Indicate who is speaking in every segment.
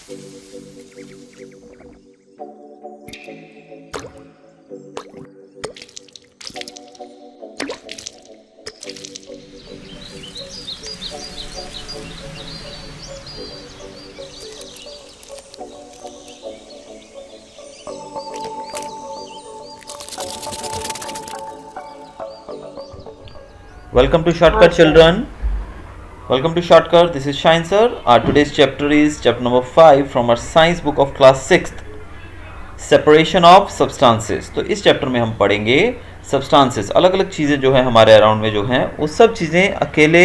Speaker 1: Welcome to Shortcut children. Welcome to Shortcut. This is Shine sir. Our today's chapter is chapter number 5 from our science book of class 6th. Separation of substances. तो इस chapter में हम पढ़ेंगे substances. अलग अलग चीज़ें जो है हमारे अराउंड में जो हैं वो सब चीज़ें अकेले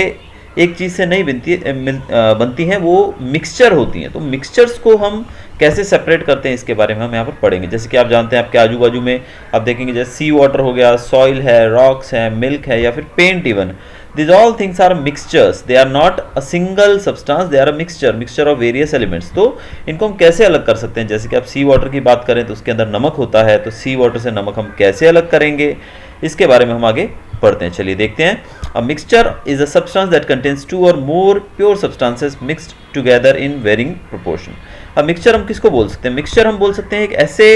Speaker 1: एक चीज़ से नहीं बनती हैं, वो मिक्सचर होती हैं। तो मिक्सचर्स को हम कैसे सेपरेट करते हैं इसके बारे में हम यहाँ पर पढ़ेंगे। जैसे कि आप जानते हैं आपके आजू बाजू में आप देखेंगे जैसे सी वाटर हो गया, सॉइल है, रॉक्स है, मिल्क है या फिर paint even, this all things are mixtures, they are not a single substance, they are a mixture of various elements. तो इनको हम कैसे अलग कर सकते हैं। जैसे कि आप सी वाटर की बात करें तो उसके अंदर नमक होता है, तो सी वाटर से नमक हम कैसे अलग करेंगे इसके बारे में हम आगे पढ़ते हैं। चलिए देखते हैं। A mixture is a substance that contains two or more pure substances mixed together in varying proportion. अब मिक्सचर हम किसको बोल सकते हैं? मिक्सचर हम बोल सकते हैं एक ऐसे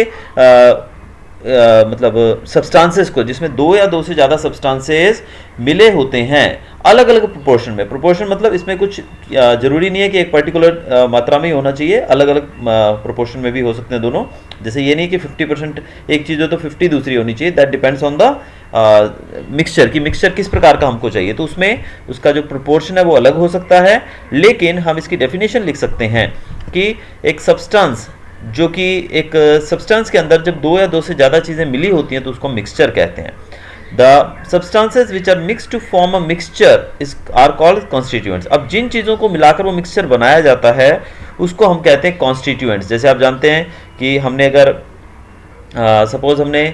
Speaker 1: मतलब सब्सटेंसेस को जिसमें दो या दो से ज़्यादा सब्सटेंसेस मिले होते हैं अलग अलग प्रोपोर्शन में। प्रोपोर्शन मतलब इसमें कुछ जरूरी नहीं है कि एक पर्टिकुलर मात्रा में ही होना चाहिए, अलग अलग प्रोपोर्शन में भी हो सकते हैं दोनों। जैसे ये नहीं कि 50% एक चीज़ हो तो 50 दूसरी होनी चाहिए, that depends on the mixture कि मिक्सचर किस प्रकार का हमको चाहिए। तो उसमें उसका जो प्रोपोर्शन है वो अलग हो सकता है, लेकिन हम इसकी डेफिनेशन लिख सकते हैं कि एक सब्सटेंस जो कि एक सब्सटेंस के अंदर जब दो या दो से ज़्यादा चीज़ें मिली होती हैं तो उसको मिक्सचर कहते हैं। The substances which are mix to form a mixture is are called constituents. अब जिन चीज़ों को मिलाकर वो मिक्सचर बनाया जाता है उसको हम कहते हैं कॉन्स्टिट्यूएंट्स। जैसे आप जानते हैं कि हमने अगर सपोज हमने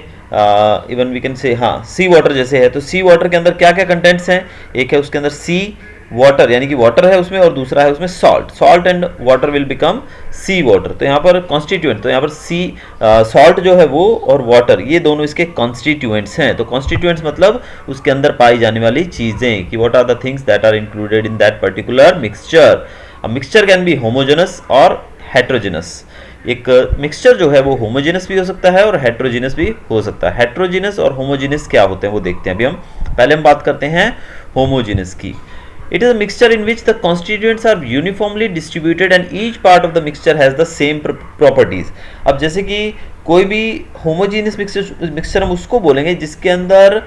Speaker 1: इवन वी कैन से सी वाटर जैसे है, तो सी वाटर के अंदर क्या क्या कंटेंट्स हैं। एक है उसके अंदर सी वाटर यानी कि वाटर है उसमें, और दूसरा है उसमें salt and water will become sea water. तो यहाँ पर कॉन्स्टिट्यूएंट, तो यहाँ पर सी सॉल्ट जो है वो और वाटर ये दोनों इसके कॉन्स्टिट्यूएंट्स हैं। तो कॉन्स्टिट्यूएंट्स मतलब उसके अंदर पाई जाने वाली चीज़ें कि what are the things that are included in that particular mixture. A mixture can be homogeneous और हेट्रोजेनस। एक मिक्सचर जो है वो होमोजेनस भी हो सकता है और हेट्रोजेनस भी हो सकता है। हेट्रोजेनस और होमोजेनस क्या होते हैं वो देखते हैं अभी हम। पहले हम बात करते हैं होमोजेनस की। It is a mixture in which the constituents are uniformly distributed and each part of the mixture has the same properties. अब जैसे कि कोई भी होमोजेनियस मिक्सचर हम उसको बोलेंगे जिसके अंदर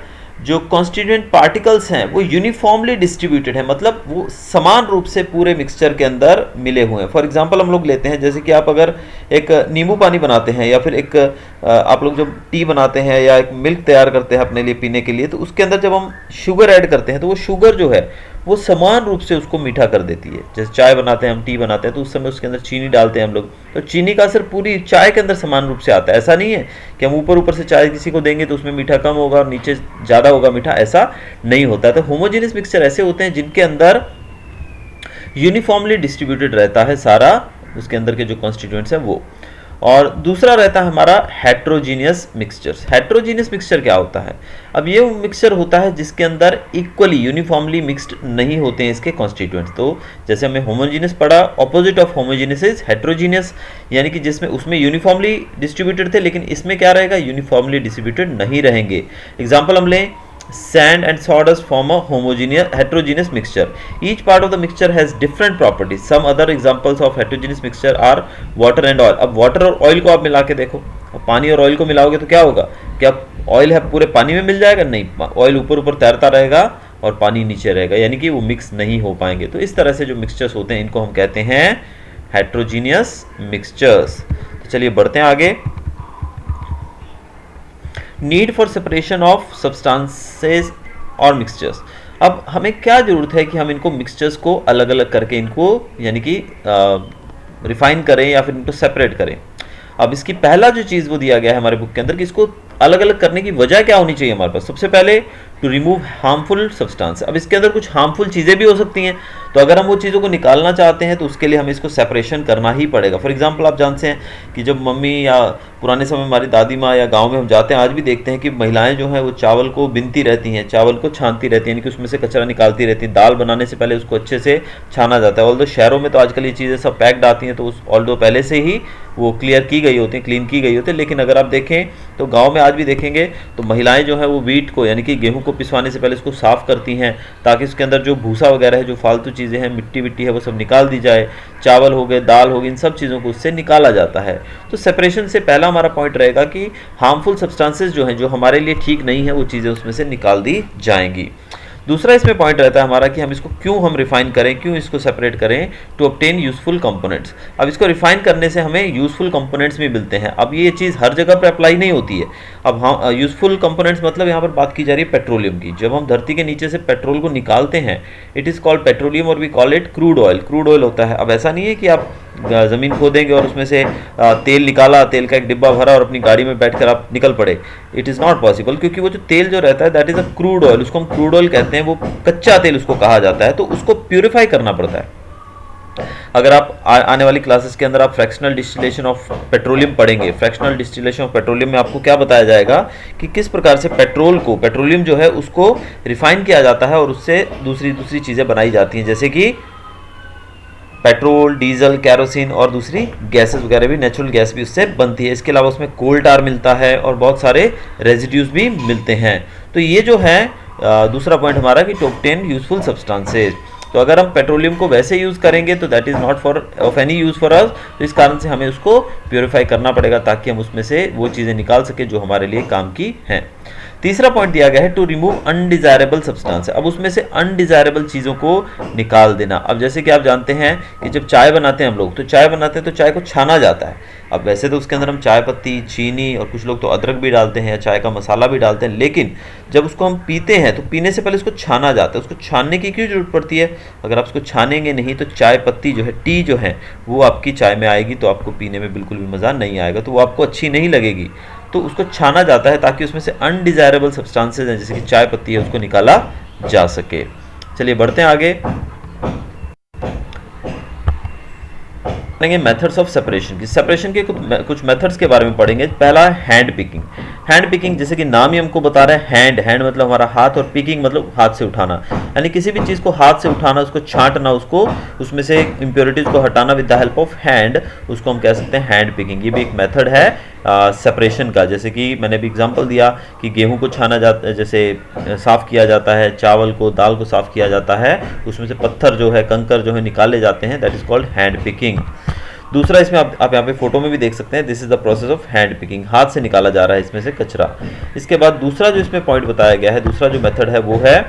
Speaker 1: जो कॉन्स्टिट्यूएंट पार्टिकल्स हैं वो यूनिफॉर्मली डिस्ट्रीब्यूटेड है, मतलब वो समान रूप से पूरे मिक्सचर के अंदर मिले हुए हैं। फॉर एग्जांपल हम लोग लेते हैं जैसे कि आप अगर एक नींबू पानी बनाते हैं या फिर एक आप लोग जब टी बनाते हैं या एक मिल्क तैयार करते हैं अपने लिए पीने के लिए, तो उसके अंदर जब हम शुगर ऐड करते हैं तो वो शुगर जो है वो समान रूप से उसको मीठा कर देती है। जैसे चाय बनाते हैं हम, टी बनाते हैं, तो उस समय उसके अंदर चीनी डालते हैं हम लोग, तो चीनी का असर पूरी चाय के अंदर समान रूप से आता है। ऐसा नहीं है कि हम ऊपर ऊपर से चाय किसी को देंगे तो उसमें मीठा कम होगा और नीचे ज़्यादा होगा मीठा, ऐसा नहीं होता। तो होमोजेनियस मिक्सचर ऐसे होते हैं जिनके अंदर यूनिफॉर्मली डिस्ट्रीब्यूटेड रहता है सारा उसके अंदर के जो कॉन्स्टिट्यूएंट्स हैं वो। और दूसरा रहता है हमारा हेट्रोजीनियस मिक्सचर्स। हेट्रोजीनियस मिक्सचर क्या होता है? अब ये मिक्सचर होता है जिसके अंदर इक्वली यूनिफॉर्मली मिक्स्ड नहीं होते हैं इसके कॉन्स्टिट्यूएंट्स। तो जैसे हमने होमोजीनियस पढ़ा, opposite of homogeneous is heterogeneous, यानी कि जिसमें उसमें यूनिफॉर्मली डिस्ट्रीब्यूटेड थे लेकिन इसमें क्या रहेगा, यूनिफॉर्मली डिस्ट्रीब्यूटेड नहीं रहेंगे। एग्जाम्पल हम लें, sand and sawdust form a heterogeneous mixture. Each part of the mixture has different properties. Some other examples of heterogeneous mixture are water and oil. अब water और oil को आप मिला के देखो, अब पानी और oil को मिलाओगे तो क्या होगा? क्या oil है पूरे पानी में मिल जाएगा? नहीं, oil ऊपर ऊपर तैरता रहेगा और पानी नीचे रहेगा, यानी कि वो मिक्स नहीं हो पाएंगे। तो इस तरह से जो मिक्सचर्स होते हैं इनको हम कहते हैं हेट्रोजीनियस मिक्सचर्स। तो चलिए बढ़ते हैं आगे। Need for separation of substances और मिक्सचर्स। अब हमें क्या ज़रूरत है कि हम इनको मिक्सचर्स को अलग अलग करके इनको यानी कि रिफाइन करें या फिर इनको सेपरेट करें। अब इसकी पहला जो चीज़ वो दिया गया है हमारे बुक के अंदर कि इसको अलग अलग करने की वजह क्या होनी चाहिए हमारे पास। सबसे पहले टू रिमूव हार्मफुल सब्सटेंस। अब इसके अंदर कुछ हार्मफुल चीज़ें भी हो सकती हैं, तो अगर हम वो चीज़ों को निकालना चाहते हैं तो उसके लिए हमें इसको सेपरेशन करना ही पड़ेगा। फॉर एग्जांपल आप जानते हैं कि जब मम्मी या पुराने समय में हमारी दादी माँ या गांव में हम जाते हैं, आज भी देखते हैं कि महिलाएं जो हैं वो चावल को बिनती रहती हैं, चावल को छानती रहती हैं, यानी कि उसमें से कचरा निकालती रहती हैं। दाल बनाने से पहले उसको अच्छे से छाना जाता है। ऑल्दो शहरों में तो आजकल ये चीज़ें सब पैक्ड आती हैं, तो उस ऑल्दो पहले से ही वो क्लियर की गई होती हैं, क्लीन की गई होती है। लेकिन अगर आप देखें तो गाँव में आज भी देखेंगे तो महिलाएँ जो हैं वो वीट को, यानी कि गेहूँ को पिसवाने से पहले उसको साफ़ करती हैं, ताकि उसके अंदर जो भूसा वगैरह है, जो फालतू चीज़ें हैं, मिट्टी विट्टी है, वो सब निकाल दी जाए। चावल हो गए, दाल हो गई, इन सब चीज़ों को उससे निकाला जाता है। तो सेपरेशन से पहला हमारा पॉइंट रहेगा कि हार्मफुल सब्सटेंसेस जो हैं, जो हमारे लिए ठीक नहीं है, वो चीज़ें उसमें से निकाल दी जाएंगी। दूसरा इसमें पॉइंट रहता है हमारा कि हम इसको क्यों रिफाइन करें, क्यों इसको सेपरेट करें, टू ऑब्टेन यूजफुल कंपोनेंट्स। अब इसको रिफाइन करने से हमें यूजफुल कंपोनेंट्स भी मिलते हैं। अब ये चीज़ हर जगह पर अप्लाई नहीं होती है। अब हाँ, यूजफुल कंपोनेंट्स मतलब यहाँ पर बात की जा रही है पेट्रोलियम की। जब हम धरती के नीचे से पेट्रोल को निकालते हैं, इट इज़ कॉल्ड पेट्रोलियम और we call it crude oil. Crude oil होता है। अब ऐसा नहीं है कि आप ज़मीन खोदेंगे और उसमें से तेल निकाला, तेल का एक डिब्बा भरा और अपनी गाड़ी में बैठकर आप निकल पड़े। इट इज़ नॉट पॉसिबल, क्योंकि वो जो तेल जो रहता है that is a crude oil, उसको हम क्रूड ऑयल कहते हैं, वो कच्चा तेल उसको कहा जाता है, तो उसको प्यूरिफाई करना पड़ता है। अगर आप आने वाली क्लासेस के अंदर आप फ्रैक्शनल डिस्टिलेशन ऑफ पेट्रोलियम पढ़ेंगे, फ्रैक्शनल डिस्टिलेशन ऑफ पेट्रोलियम में आपको क्या बताया जाएगा कि किस प्रकार से पेट्रोलियम जो है उसको रिफाइन किया जाता है और उससे दूसरी चीज़ें बनाई जाती हैं, जैसे कि पेट्रोल, डीजल, कैरोसिन और दूसरी गैसेस वगैरह भी, नेचुरल गैस भी उससे बनती है। इसके अलावा उसमें कोल टार मिलता है और बहुत सारे रेजिड्यूज भी मिलते हैं। तो ये जो है दूसरा पॉइंट हमारा कि टू ऑब्टेन यूजफुल सब्सटेंसेस। तो अगर हम पेट्रोलियम को वैसे यूज़ करेंगे तो that is not for of any use for us, तो इस कारण से हमें उसको प्योरीफाई करना पड़ेगा ताकि हम उसमें से वो चीज़ें निकाल सकें जो हमारे लिए काम की हैं। तीसरा पॉइंट दिया गया है टू रिमूव अनडिजायरेबल सब्सटेंस। अब उसमें से अनडिजायरेबल चीज़ों को निकाल देना। अब जैसे कि आप जानते हैं कि जब चाय बनाते हैं हम लोग, तो चाय बनाते हैं तो चाय को छाना जाता है। अब वैसे तो उसके अंदर हम चाय पत्ती, चीनी और कुछ लोग तो अदरक भी डालते हैं या चाय का मसाला भी डालते हैं, लेकिन जब उसको हम पीते हैं तो पीने से पहले उसको छाना जाता है। उसको छानने की क्यों जरूरत पड़ती है? अगर आप उसको छानेंगे नहीं तो चाय पत्ती जो है, टी जो है, वो आपकी चाय में आएगी तो आपको पीने में बिल्कुल भी मज़ा नहीं आएगा, तो वो आपको अच्छी नहीं लगेगी। तो उसको छाना जाता है ताकि उसमें से अनडिजायरेबल सब्सटेंसेस हैं, जैसे कि चाय पत्ती है, उसको निकाला जा सके। चलिए बढ़ते हैं आगे। मेथड्स ऑफ सेपरेशन की, सेपरेशन के कुछ मेथड्स के बारे में पढ़ेंगे। पहला है हैंड पिकिंग। हैंड पिकिंग जैसे कि नाम ही हमको बता रहा है, हैंड मतलब हमारा हाथ, और पिकिंग मतलब हाथ से उठाना, यानी किसी भी चीज़ को हाथ से उठाना, उसको छांटना, उसको उसमें से इम्प्योरिटीज़ को हटाना with the help of hand, उसको हम कह सकते हैं हैंड पिकिंग। ये भी एक मेथड है सेपरेशन का। जैसे कि मैंने भी एग्जांपल दिया कि गेहूं को छाना जाता है, जैसे साफ़ किया जाता है, चावल को, दाल को साफ़ किया जाता है, उसमें से पत्थर जो है, कंकर जो है निकाले जाते हैं, that is called hand picking. दूसरा इसमें आप यहाँ पे फोटो में भी देख सकते हैं, this is the process of hand picking, हाथ से निकाला जा रहा है इसमें से कचरा। इसके बाद दूसरा जो इसमें पॉइंट बताया गया है, दूसरा जो मेथड है वो है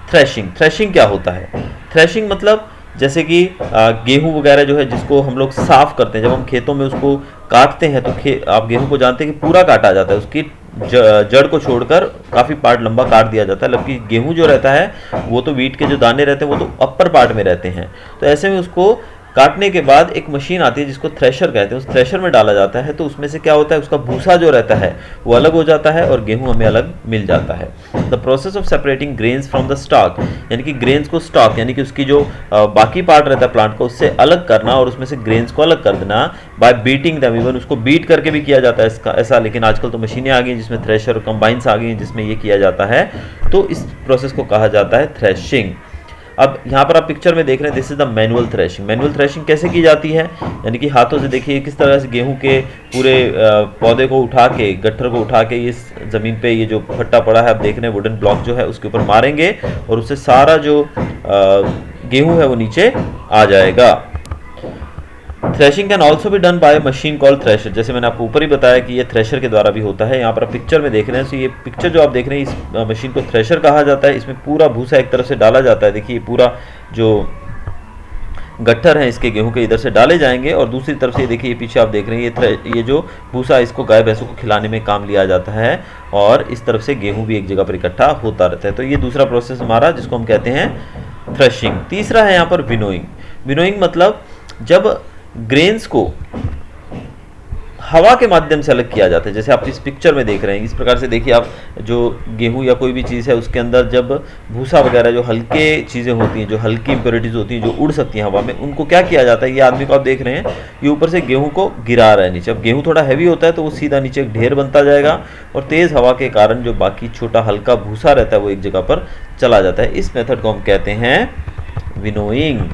Speaker 1: थ्रेशिंग। थ्रेशिंग क्या होता है? थ्रेशिंग मतलब जैसे कि गेहूं वगैरह जो है जिसको हम लोग साफ करते हैं, जब हम खेतों में उसको काटते हैं तो आप गेहूं को जानते हैं कि पूरा काटा जाता है, उसकी जड़ को छोड़कर काफ़ी पार्ट लंबा काट दिया जाता है। जबकि गेहूं जो रहता है वो तो वीट के जो दाने रहते हैं वो तो अपर पार्ट में रहते हैं, तो ऐसे में उसको काटने के बाद एक मशीन आती है जिसको थ्रेशर कहते हैं, उस थ्रेशर में डाला जाता है, तो उसमें से क्या होता है, उसका भूसा जो रहता है वो अलग हो जाता है और गेहूं हमें अलग मिल जाता है। The process of separating grains from the stock, यानी कि ग्रेन्स को स्टॉक यानी कि उसकी जो बाकी पार्ट रहता है प्लांट को, उससे अलग करना और उसमें से ग्रेन्स को अलग कर देना बाय बीटिंग दैम। इवन उसको बीट करके भी किया जाता है इसका ऐसा, लेकिन आजकल तो मशीनें आ गई जिसमें थ्रेशर और कंबाइंस आ गई हैं जिसमें ये किया जाता है, तो इस प्रोसेस को कहा जाता है थ्रेशिंग। अब यहाँ पर आप पिक्चर में देख रहे हैं, this is the manual threshing. Manual threshing कैसे की जाती है, यानी कि हाथों से देखिए किस तरह से गेहूं के पूरे पौधे को उठा के, गट्ठर को उठा के इस ज़मीन पे ये जो फट्टा पड़ा है आप देख रहे हैं, वुडन ब्लॉक जो है उसके ऊपर मारेंगे और उससे सारा जो गेहूं है वो नीचे आ जाएगा। थ्रेशिंग कैन ऑल्सो भी done by machine called thresher, जैसे मैंने आपको ऊपर ही बताया कि ये थ्रेशर के द्वारा भी होता है। यहाँ पर आप पिक्चर में देख रहे हैं, तो ये पिक्चर जो आप देख रहे हैं, इस मशीन को थ्रेशर कहा जाता है। इसमें पूरा भूसा एक तरफ से डाला जाता है, देखिए पूरा जो गट्ठर है इसके गेहूं के इधर से डाले जाएंगे और दूसरी तरफ से देखिए ये पीछे आप देख रहे हैं, ये जो भूसा इसको गाय भैंसों को खिलाने में काम लिया जाता है और इस तरफ से गेहूं भी एक जगह पर इकट्ठा होता रहता है। तो ये दूसरा प्रोसेस हमारा जिसको हम कहते हैं थ्रेशिंग। तीसरा है यहाँ पर विनोइंग। विनोइंग मतलब जब ग्रेन्स को हवा के माध्यम से अलग किया जाता है। जैसे आप इस पिक्चर में देख रहे हैं, इस प्रकार से देखिए आप, जो गेहूं या कोई भी चीज़ है उसके अंदर जब भूसा वगैरह जो हल्के चीज़ें होती हैं, जो हल्की इम्प्योरिटीज होती हैं, जो उड़ सकती हैं हवा में, उनको क्या किया जाता है, ये आदमी को आप देख रहे हैं, ये ऊपर से गेहूं को गिरा रहा है नीचे। अब गेहूं थोड़ा हैवी होता है तो वो सीधा नीचे एक ढेर बनता जाएगा, और तेज़ हवा के कारण जो बाकी छोटा हल्का भूसा रहता है वो एक जगह पर चला जाता है। इस मेथड को हम कहते हैं विनोइंग।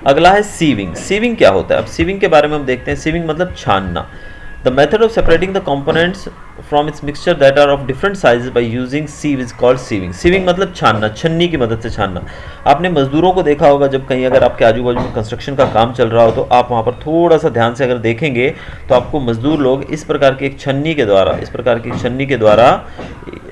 Speaker 1: अगला है सीविंग। सीविंग क्या होता है? अब सीविंग के बारे में हम देखते हैं। सीविंग मतलब छानना। The method of separating the components from its mixture that are of different sizes by using sieve is called sieving. Sieving मतलब छानना, छन्नी की मदद से छानना। आपने मजदूरों को देखा होगा, जब कहीं अगर आपके आजू बाजू में कंस्ट्रक्शन का काम चल रहा हो तो आप वहाँ पर थोड़ा सा ध्यान से अगर देखेंगे तो आपको मजदूर लोग इस प्रकार की एक छन्नी के द्वारा, इस प्रकार की छन्नी के द्वारा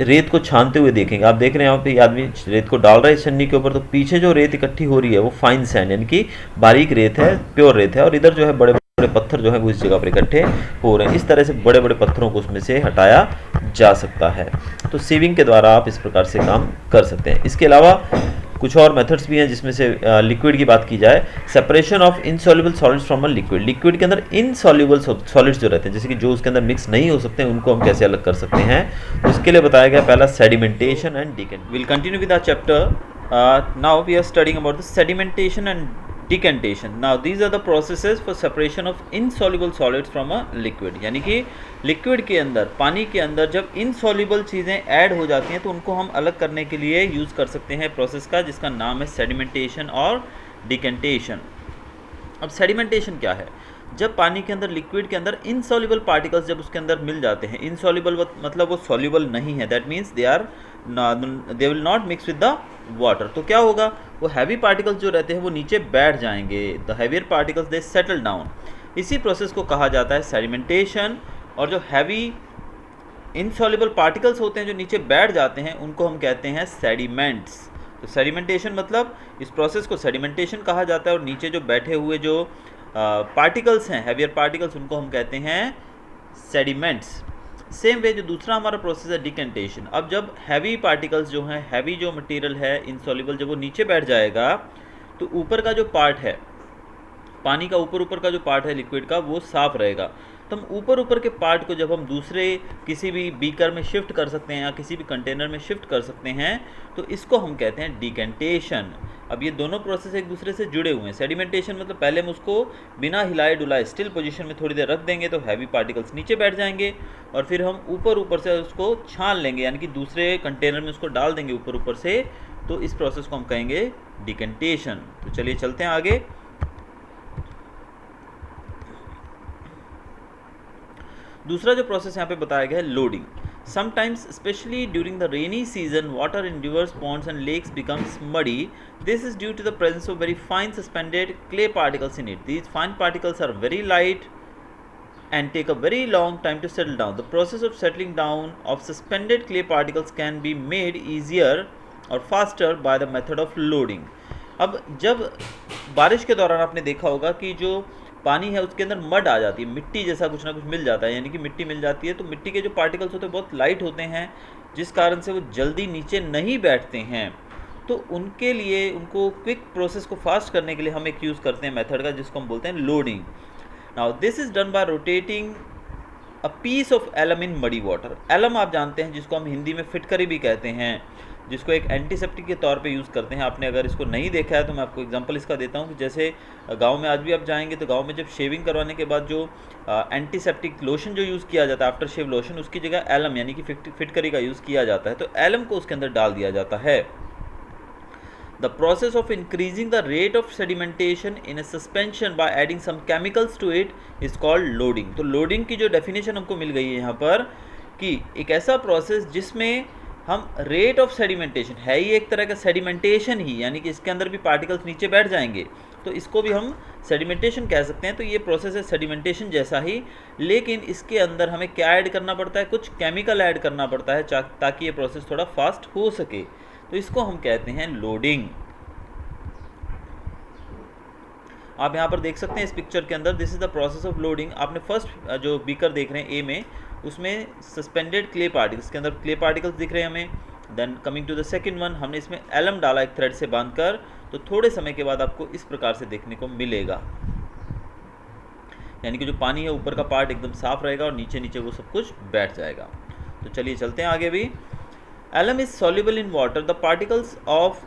Speaker 1: रेत को छानते हुए देखेंगे। आप देख रहे हैं यहाँ पे आदमी रेत को डाल रहा है इस छन्नी के ऊपर, तो पीछे जो रेत इकट्ठी हो रही है वो फाइन सैंड यानी कि बारीक रेत है, प्योर रेत है, और इधर जो है बड़े बड़े पत्थर जो है वो इस जगह पर इकट्ठे हो रहे हैं। इस तरह से बड़े बड़े पत्थरों को उसमें से हटाया जा सकता है। तो सीविंग के द्वारा आप इस प्रकार से काम कर सकते हैं। इसके अलावा कुछ और मेथड्स भी हैं, जिसमें से लिक्विड की बात की जाए, separation of insoluble solids from a liquid. Liquid के अंदर इनसॉल्युबल सॉलिड्स जो रहते हैं, जैसे कि जो उसके अंदर मिक्स नहीं हो सकते हैं, उनको हम कैसे अलग कर सकते हैं, तो उसके लिए बताया गया पहला sedimentation and decantation. Will continue with our chapter. Now we are studying about the sedimentation and decantation. Now these are the processes for separation of insoluble solids from a liquid. यानी कि लिक्विड के अंदर, पानी के अंदर जब insoluble चीज़ें add हो जाती हैं तो उनको हम अलग करने के लिए यूज़ कर सकते हैं प्रोसेस का, जिसका नाम है सेडिमेंटेशन और डिकेंटेशन। अब सेडिमेंटेशन क्या है? जब पानी के अंदर, लिक्विड के अंदर इनसॉल्युबल पार्टिकल्स जब उसके अंदर मिल जाते हैं, इनसॉल्युबल मतलब वो सॉल्युबल नहीं है, that means they will not mix with the water. तो क्या होगा, वो हैवी पार्टिकल्स जो रहते हैं वो नीचे बैठ जाएंगे, the heavier particles they settle down. इसी प्रोसेस को कहा जाता है सेडिमेंटेशन। और जो हैवी इनसॉल्युबल पार्टिकल्स होते हैं जो नीचे बैठ जाते हैं, उनको हम कहते हैं सेडिमेंट्स। तो सेडिमेंटेशन मतलब इस प्रोसेस को सेडिमेंटेशन कहा जाता है, और नीचे जो बैठे हुए जो पार्टिकल्स हैं, हैवियर पार्टिकल्स, उनको हम कहते हैं सेडिमेंट्स। सेम वे जो दूसरा हमारा प्रोसेस है डिकेंटेशन। अब जब हैवी पार्टिकल्स जो हैं, हैवी जो मटेरियल है इनसॉल्युबल, जब वो नीचे बैठ जाएगा तो ऊपर का जो पार्ट है, पानी का ऊपर का जो पार्ट है लिक्विड का, वो साफ रहेगा। तो हम ऊपर के पार्ट को जब हम दूसरे किसी भी बीकर में शिफ्ट कर सकते हैं या किसी भी कंटेनर में शिफ्ट कर सकते हैं, तो इसको हम कहते हैं डिकेंटेशन। अब ये दोनों प्रोसेस एक दूसरे से जुड़े हुए हैं। सेडिमेंटेशन मतलब पहले हम उसको बिना हिलाए डुलाए स्टिल पोजीशन में थोड़ी देर रख देंगे तो हैवी पार्टिकल्स नीचे बैठ जाएंगे, और फिर हम ऊपर से उसको छान लेंगे, यानी कि दूसरे कंटेनर में उसको डाल देंगे ऊपर से, तो इस प्रोसेस को हम कहेंगे डिकेंटेशन। तो चलिए चलते हैं आगे। दूसरा जो प्रोसेस यहाँ पे बताया गया है loading. Sometimes, especially during the rainy season, water in rivers, ponds and lakes becomes muddy. This is due to the presence of very fine suspended clay particles in it. These fine particles are very light and take a very long time to settle down. The process of settling down of suspended clay particles can be made easier or faster by the method of loading. अब जब बारिश के दौरान आपने देखा होगा कि जो पानी है उसके अंदर मड आ जाती है, मिट्टी जैसा कुछ ना कुछ मिल जाता है, यानी कि मिट्टी मिल जाती है, तो मिट्टी के जो पार्टिकल्स होते हैं बहुत लाइट होते हैं, जिस कारण से वो जल्दी नीचे नहीं बैठते हैं। तो उनके लिए, उनको क्विक प्रोसेस को फास्ट करने के लिए हम एक यूज़ करते हैं मेथड का, जिसको हम बोलते हैं loading. Now this is done by rotating a piece of alum in muddy water. Alum आप जानते हैं, जिसको हम हिंदी में फिटकरी भी कहते हैं, जिसको एक एंटीसेप्टिक के तौर पे यूज़ करते हैं। आपने अगर इसको नहीं देखा है तो मैं आपको एग्जांपल इसका देता हूँ कि जैसे गांव में आज भी आप जाएंगे तो गांव में जब शेविंग करवाने के बाद जो एंटीसेप्टिक लोशन जो यूज़ किया जाता है, आफ्टर शेव लोशन, उसकी जगह एलम यानी कि फिटकरी का यूज़ किया जाता है। तो एलम को उसके अंदर डाल दिया जाता है। The process of increasing the rate of sedimentation in a suspension by adding some chemicals to it is called loading. तो loading की जो डेफिनेशन हमको मिल गई है यहाँ पर, कि एक ऐसा प्रोसेस जिसमें हम रेट ऑफ सेडिमेंटेशन, है ही एक तरह का सेडिमेंटेशन ही, यानी कि इसके अंदर भी पार्टिकल्स नीचे बैठ जाएंगे, तो इसको भी हम सेडिमेंटेशन कह सकते हैं। तो ये प्रोसेस है सेडिमेंटेशन जैसा ही, लेकिन इसके अंदर हमें क्या ऐड करना पड़ता है, कुछ केमिकल ऐड करना पड़ता है ताकि ये प्रोसेस थोड़ा फास्ट हो सके। तो इसको हम कहते हैं लोडिंग। आप यहाँ पर देख सकते हैं इस पिक्चर के अंदर, this is the process of loading. आपने फर्स्ट जो बीकर देख रहे हैं ए में, उसमें सस्पेंडेड क्ले पार्टिकल्स, के अंदर क्ले पार्टिकल्स दिख रहे हैं हमें। Then coming to the second one, हमने इसमें एलम डाला एक थ्रेड से बांधकर, तो थोड़े समय के बाद आपको इस प्रकार से देखने को मिलेगा। यानी कि जो पानी है ऊपर का पार्ट एकदम साफ रहेगा और नीचे नीचे वो सब कुछ बैठ जाएगा। तो चलिए चलते हैं आगे भी। Alum is soluble in water, the particles of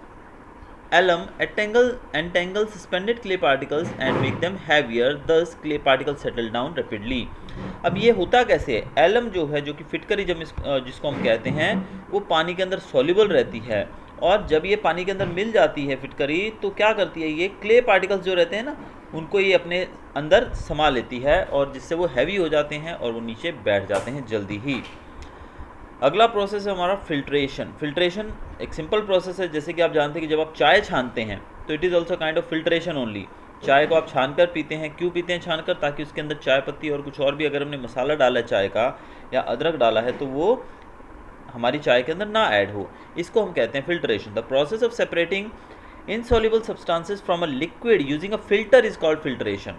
Speaker 1: alum entangle suspended clay particles and make them heavier, thus clay particles settle down rapidly। अब ये होता कैसे है? एलम जो है, जो कि फिटकरी जिसको हम कहते हैं, वो पानी के अंदर सॉल्युबल रहती है, और जब ये पानी के अंदर मिल जाती है फिटकरी, तो क्या करती है, ये क्ले पार्टिकल्स जो रहते हैं ना, उनको ये अपने अंदर समा लेती है, और जिससे वो हैवी हो जाते हैं और वो नीचे बैठ जाते हैं जल्दी ही। अगला प्रोसेस है हमारा फिल्ट्रेशन। फिल्ट्रेशन एक सिंपल प्रोसेस है, जैसे कि आप जानते हैं कि जब आप चाय छानते हैं तो it is also kind of filtration only. चाय को आप छानकर पीते हैं, क्यों पीते हैं छानकर? ताकि उसके अंदर चाय पत्ती और कुछ और भी अगर हमने मसाला डाला है चाय का या अदरक डाला है तो वो हमारी चाय के अंदर ना ऐड हो, इसको हम कहते हैं filtration. The process of separating insoluble substances from a liquid using a filter is called filtration.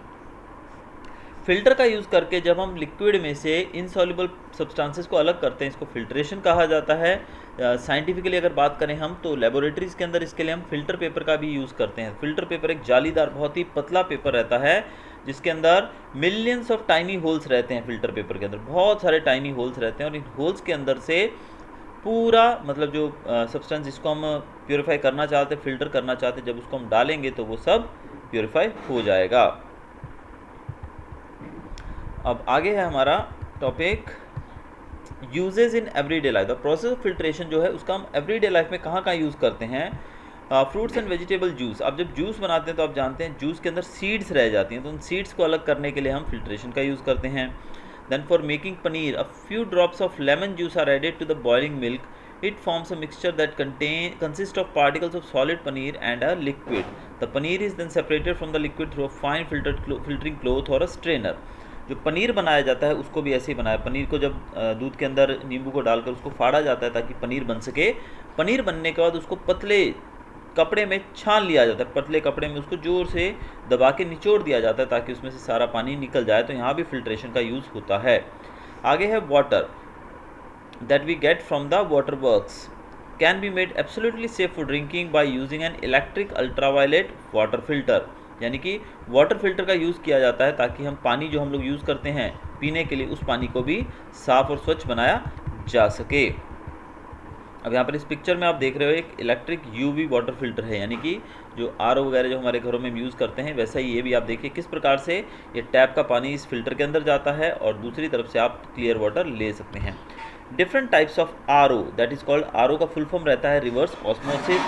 Speaker 1: Filter का यूज़ करके जब हम लिक्विड में से इनसॉल्युबल सब्सटेंसेस को अलग करते हैं, इसको फिल्ट्रेशन कहा जाता है। साइंटिफिकली अगर बात करें हम, तो लेबोरेटरीज़ के अंदर इसके लिए हम फिल्टर पेपर का भी यूज़ करते हैं। फिल्टर पेपर एक जालीदार बहुत ही पतला पेपर रहता है, जिसके अंदर मिलियंस ऑफ टाइनी होल्स रहते हैं। फिल्टर पेपर के अंदर बहुत सारे टाइनी होल्स रहते हैं, और इन होल्स के अंदर से पूरा मतलब जो सब्सटेंस जिसको हम प्योरीफाई करना चाहते हैं, फिल्टर करना चाहते हैं, जब उसको हम डालेंगे तो वो सब प्योरीफाई हो जाएगा। अब आगे है हमारा topic uses in everyday life. The process of filtration जो है उसका हम एवरीडे लाइफ में कहाँ कहाँ यूज़ करते हैं। Fruits and vegetable juice. अब जब जूस बनाते हैं तो आप जानते हैं जूस के अंदर सीड्स रह जाती हैं, तो उन सीड्स को अलग करने के लिए हम फिल्ट्रेशन का यूज़ करते हैं। Then for making paneer, a few drops of lemon juice are added to the boiling milk, it forms a mixture that consists of particles of solid paneer and a liquid. The paneer is then separated from the liquid through a fine filtering cloth or a strainer। जो पनीर बनाया जाता है उसको भी ऐसे ही बनाया। पनीर को जब दूध के अंदर नींबू को डालकर उसको फाड़ा जाता है ताकि पनीर बन सके। पनीर बनने के बाद उसको पतले कपड़े में छान लिया जाता है, पतले कपड़े में उसको जोर से दबा के निचोड़ दिया जाता है ताकि उसमें से सारा पानी निकल जाए। तो यहाँ भी फिल्ट्रेशन का यूज़ होता है। आगे है water that we get from the water works can be made absolutely safe for drinking by using an electric ultraviolet water filter। यानी कि वाटर फिल्टर का यूज़ किया जाता है ताकि हम पानी जो हम लोग यूज़ करते हैं पीने के लिए, उस पानी को भी साफ़ और स्वच्छ बनाया जा सके। अब यहाँ पर इस पिक्चर में आप देख रहे हो एक इलेक्ट्रिक यूवी वाटर फिल्टर है, यानी कि जो आरओ वगैरह जो हमारे घरों में हम यूज़ करते हैं, वैसा ही ये भी आप देखिए किस प्रकार से ये टैप का पानी इस फिल्टर के अंदर जाता है और दूसरी तरफ से आप क्लियर वाटर ले सकते हैं। Different types of RO, that is called, RO का फुल फॉर्म रहता है reverse osmosis.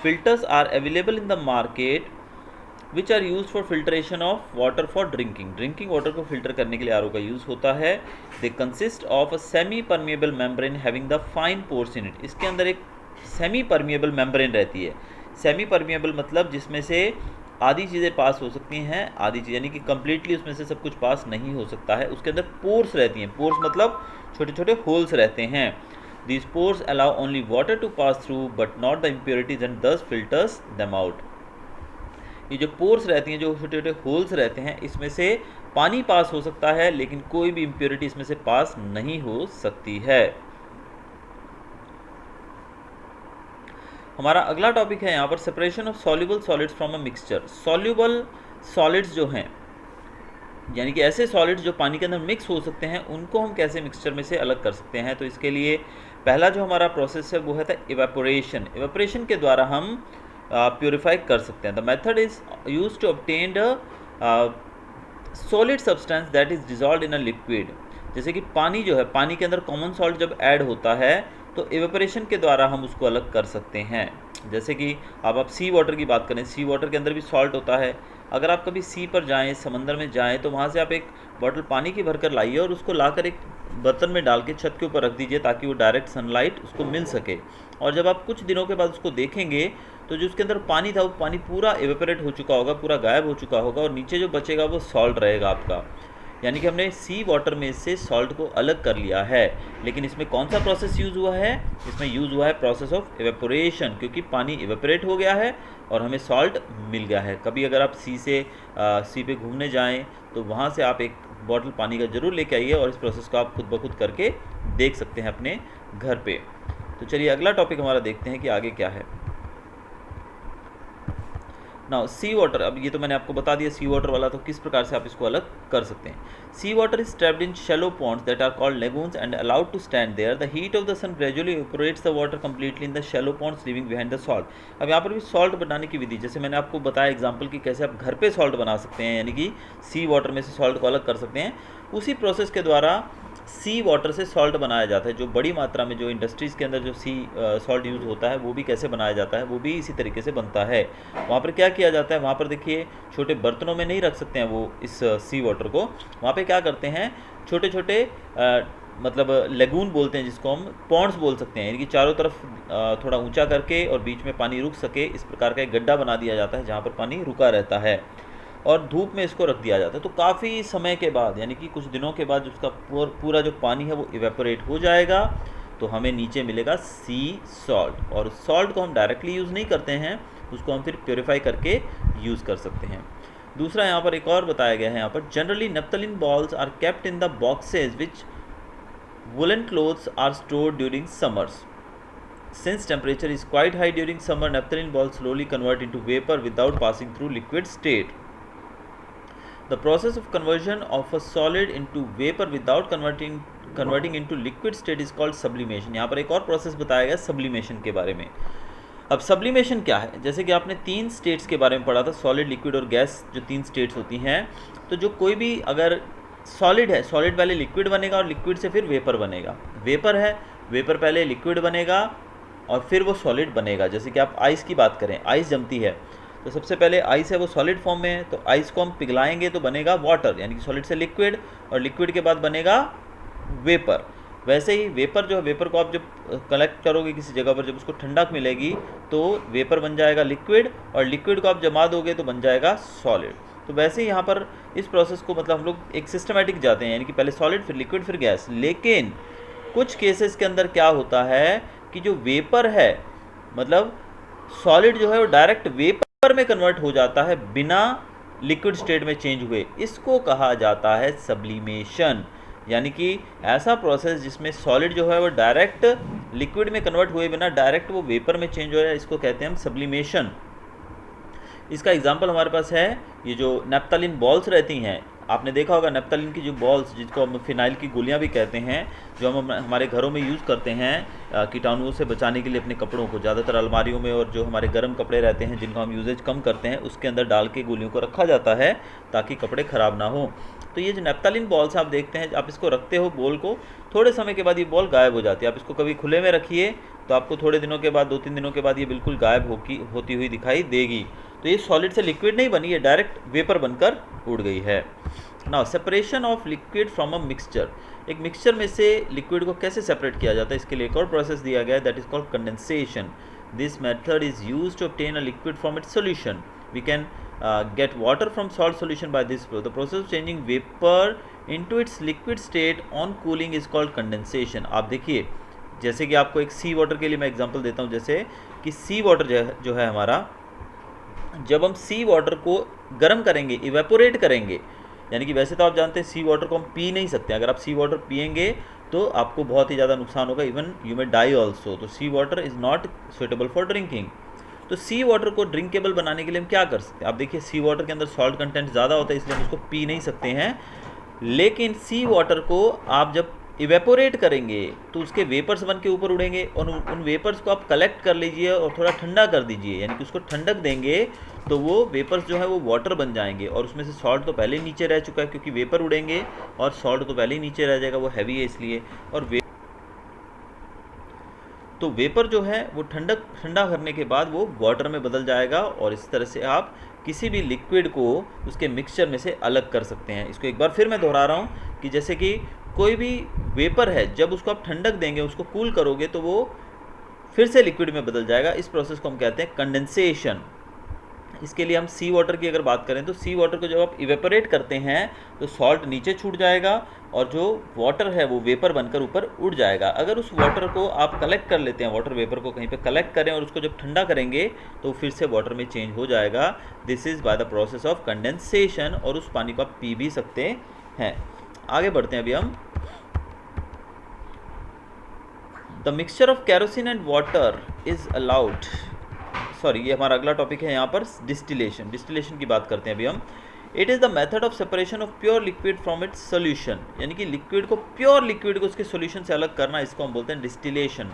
Speaker 1: Filters are available in the market which are use for filtration of water for drinking. Drinking water को filter करने के लिए आरओ का यूज़ होता है। They consist of a semi permeable membrane having the fine pores in it. इसके अंदर एक सेमी परमिएबल मेम्ब्रेन रहती है। सेमी परमिएबल मतलब जिसमें से आधी चीज़ें पास हो सकती हैं, आधी चीज़ यानी कि कम्प्लीटली उसमें से सब कुछ पास नहीं हो सकता है। उसके अंदर पोर्स रहती हैं। पोर्स मतलब छोटे छोटे होल्स रहते हैं। These pores allow only water to pass through but not the impurities and thus filters them out. ये जो पोर्स रहती हैं, जो छोटे छोटे होल्स रहते हैं, इसमें से पानी पास हो सकता है लेकिन कोई भी इम्प्योरिटी इसमें से पास नहीं हो सकती है। हमारा अगला टॉपिक है यहाँ पर separation of soluble solids from a mixture. Soluble solids जो हैं, यानी कि ऐसे सॉलिड्स जो पानी के अंदर मिक्स हो सकते हैं, उनको हम कैसे मिक्सचर में से अलग कर सकते हैं। तो इसके लिए पहला जो हमारा प्रोसेस है वो है इवेपोरेशन। इवेपोरेशन के द्वारा हम प्योरीफाई कर सकते हैं। The method is use to obtain solid substance that is dissolved in a liquid. जैसे कि पानी जो है, पानी के अंदर कॉमन सॉल्ट जब ऐड होता है तो इवेपोरेशन के द्वारा हम उसको अलग कर सकते हैं। जैसे कि अब आप सी वाटर की बात करें, सी वाटर के अंदर भी सॉल्ट होता है। अगर आप कभी सी पर जाएं, समंदर में जाएं, तो वहाँ से आप एक बॉटल पानी की भरकर लाइए और उसको लाकर एक बर्तन में डाल के छत के ऊपर रख दीजिए ताकि वो डायरेक्ट सनलाइट उसको मिल सके। और जब आप कुछ दिनों के बाद उसको देखेंगे तो जो उसके अंदर पानी था वो पानी पूरा इवेपोरेट हो चुका होगा, पूरा गायब हो चुका होगा, और नीचे जो बचेगा वो सॉल्ट रहेगा आपका। यानी कि हमने सी वाटर में से सॉल्ट को अलग कर लिया है। लेकिन इसमें कौन सा प्रोसेस यूज़ हुआ है? इसमें यूज़ हुआ है प्रोसेस ऑफ इवेपोरेशन, क्योंकि पानी इवेपोरेट हो गया है और हमें सॉल्ट मिल गया है। कभी अगर आप सी पे घूमने जाएं तो वहाँ से आप एक बॉटल पानी का ज़रूर लेके आइए और इस प्रोसेस को आप खुद ब खुद करके देख सकते हैं अपने घर पे। तो चलिए अगला टॉपिक हमारा देखते हैं कि आगे क्या है। नाउ सी वाटर, अब ये तो मैंने आपको बता दिया सी वाटर वाला, तो किस प्रकार से आप इसको अलग कर सकते हैं। Sea water is trapped in shallow ponds that are called lagoons and allowed to stand there. The heat of the sun gradually evaporates the water completely in the shallow ponds leaving behind the salt. अब यहाँ पर भी salt बनाने की विधि, जैसे मैंने आपको बताया एग्जाम्पल की कैसे आप घर पे सॉल्ट बना सकते हैं, यानी कि सी वाटर में से सॉल्ट को अलग कर सकते हैं, उसी प्रोसेस के द्वारा सी वाटर से सॉल्ट बनाया जाता है। जो बड़ी मात्रा में जो इंडस्ट्रीज़ के अंदर जो सॉल्ट यूज़ होता है वो भी कैसे बनाया जाता है, वो भी इसी तरीके से बनता है। वहाँ पर क्या किया जाता है, वहाँ पर देखिए छोटे बर्तनों में नहीं रख सकते हैं वो इस सी वाटर को। वहाँ पे क्या करते हैं, छोटे छोटे मतलब लेगून बोलते हैं जिसको हम पॉन्ड्स बोल सकते हैं, यानी कि चारों तरफ थोड़ा ऊंचा करके और बीच में पानी रुक सके इस प्रकार का एक गड्ढा बना दिया जाता है जहाँ पर पानी रुका रहता है, और धूप में इसको रख दिया जाता है। तो काफ़ी समय के बाद, यानी कि कुछ दिनों के बाद उसका पूरा जो पानी है वो इवेपोरेट हो जाएगा, तो हमें नीचे मिलेगा सी सॉल्ट। और सॉल्ट को हम डायरेक्टली यूज़ नहीं करते हैं, उसको हम फिर प्योरीफाई करके यूज़ कर सकते हैं। दूसरा यहाँ पर एक और बताया गया है, यहाँ पर generally naphthalene balls are kept in the boxes which woollen clothes are stored during summers. Since temperature is quite high during summer, naphthalene balls slowly convert into vapor without passing through liquid state. The process of conversion of a solid into vapor without converting into liquid state is called sublimation. यहाँ पर एक और process बताया गया sublimation के बारे में। अब sublimation क्या है, जैसे कि आपने 3 स्टेट्स के बारे में पढ़ा था, सॉलिड, लिक्विड और गैस, जो 3 स्टेट्स होती हैं। तो जो कोई भी अगर सॉलिड है, सॉलिड पहले लिक्विड बनेगा और लिक्विड से फिर वेपर बनेगा। वेपर है, वेपर पहले लिक्विड बनेगा और फिर वो सॉलिड बनेगा। जैसे कि आप आइस की बात करें, आइस जमती है तो सबसे पहले आइस है वो सॉलिड फॉर्म में है, तो आइस को हम पिघलाएंगे तो बनेगा वाटर, यानी कि सॉलिड से लिक्विड, और लिक्विड के बाद बनेगा वेपर। वैसे ही वेपर जो है, वेपर को आप जब कलेक्ट करोगे किसी जगह पर, जब उसको ठंडक मिलेगी तो वेपर बन जाएगा लिक्विड, और लिक्विड को आप जमा दोगे तो बन जाएगा सॉलिड। तो वैसे ही यहाँ पर इस प्रोसेस को मतलब हम लोग एक सिस्टमेटिक जाते हैं, यानी कि पहले सॉलिड फिर लिक्विड फिर गैस। लेकिन कुछ केसेस के अंदर क्या होता है कि जो वेपर है, मतलब सॉलिड जो है वो डायरेक्ट वेपर में कन्वर्ट हो जाता है बिना लिक्विड स्टेट में चेंज हुए। इसको कहा जाता है सब्लिमेशन, यानी कि ऐसा प्रोसेस जिसमें सॉलिड जो है वो डायरेक्ट लिक्विड में कन्वर्ट हुए बिना डायरेक्ट वो वेपर में चेंज हो जाए, इसको कहते हैं हम सब्लिमेशन। इसका एग्जांपल हमारे पास है, ये जो नेप्थलीन बॉल्स रहती हैं, आपने देखा होगा नेप्थलीन की जो बॉल्स, जिसको हम फिनाइल की गोलियां भी कहते हैं, जो हम हमारे घरों में यूज़ करते हैं कीटाणुओं से बचाने के लिए अपने कपड़ों को, ज़्यादातर अलमारियों में, और जो हमारे गर्म कपड़े रहते हैं जिनको हम यूजेज कम करते हैं उसके अंदर डाल के गोलियों को रखा जाता है ताकि कपड़े ख़राब ना हो। तो ये जो नेप्थलीन बॉल्स आप देखते हैं, आप इसको रखते हो बॉल को, थोड़े समय के बाद ये बॉल गायब हो जाती है। आप इसको कभी खुले में रखिए तो आपको थोड़े दिनों के बाद, 2-3 दिनों के बाद ये बिल्कुल गायब होती हुई दिखाई देगी। तो ये सॉलिड से लिक्विड नहीं बनी, ये डायरेक्ट वेपर बनकर उड़ गई है। Now separation of liquid from a mixture, एक मिक्सचर में से लिक्विड को कैसे सेपरेट किया जाता है, इसके लिए एक और प्रोसेस दिया गया है, that is called condensation. This method is used to obtain a liquid from its solution. We can get water from salt solution by this flow. The process of changing vapor into its liquid state on cooling is called condensation. आप देखिए, जैसे कि आपको एक सी water के लिए मैं example देता हूँ, जैसे कि सी वाटर जो है हमारा, जब हम सी वाटर को गर्म करेंगे, इवेपोरेट करेंगे, यानी कि वैसे तो आप जानते हैं सी वाटर को हम पी नहीं सकते, अगर आप सी वाटर पिएंगे तो आपको बहुत ही ज़्यादा नुकसान होगा, even you may die also. तो sea water is not suitable for drinking. तो सी वाटर को ड्रिंकेबल बनाने के लिए हम क्या कर सकते हैं, आप देखिए सी वाटर के अंदर सॉल्ट कंटेंट ज़्यादा होता है, इसलिए हम उसको पी नहीं सकते हैं। लेकिन सी वाटर को आप जब इवेपोरेट करेंगे तो उसके वेपर्स बन के ऊपर उड़ेंगे, और उन वेपर्स को आप कलेक्ट कर लीजिए और थोड़ा ठंडा कर दीजिए, यानी कि उसको ठंडक देंगे तो वो वेपर्स जो है वो वाटर बन जाएंगे, और उसमें से सॉल्ट तो पहले ही नीचे रह चुका है क्योंकि वेपर उड़ेंगे, और सॉल्ट तो पहले ही नीचे रह जाएगा, वो हैवी है इसलिए। और तो वेपर जो है वो ठंडा करने के बाद वो वाटर में बदल जाएगा, और इस तरह से आप किसी भी लिक्विड को उसके मिक्सचर में से अलग कर सकते हैं। इसको एक बार फिर मैं दोहरा रहा हूँ कि जैसे कि कोई भी वेपर है, जब उसको आप ठंडक देंगे, उसको कूल करोगे तो वो फिर से लिक्विड में बदल जाएगा। इस प्रोसेस को हम कहते हैं कंडेंसेशन। इसके लिए हम सी वाटर की अगर बात करें तो सी वाटर को जब आप इवेपोरेट करते हैं तो सॉल्ट नीचे छूट जाएगा, और जो वाटर है वो वेपर बनकर ऊपर उड़ जाएगा। अगर उस वाटर को आप कलेक्ट कर लेते हैं, वाटर वेपर को कहीं पे कलेक्ट करें और उसको जब ठंडा करेंगे तो फिर से वाटर में चेंज हो जाएगा। This is by the process of condensation, और उस पानी को आप पी भी सकते हैं। आगे बढ़ते हैं अभी हम। The mixture of kerosene and water is allowed sorry ये हमारा अगला टॉपिक है यहाँ पर डिस्टिलेशन। डिस्टिलेशन की बात करते हैं अभी हम। It is the method of separation of pure liquid from its solution, यानी कि लिक्विड को, प्योर लिक्विड को उसके सोल्यूशन से अलग करना, इसको हम बोलते हैं distillation.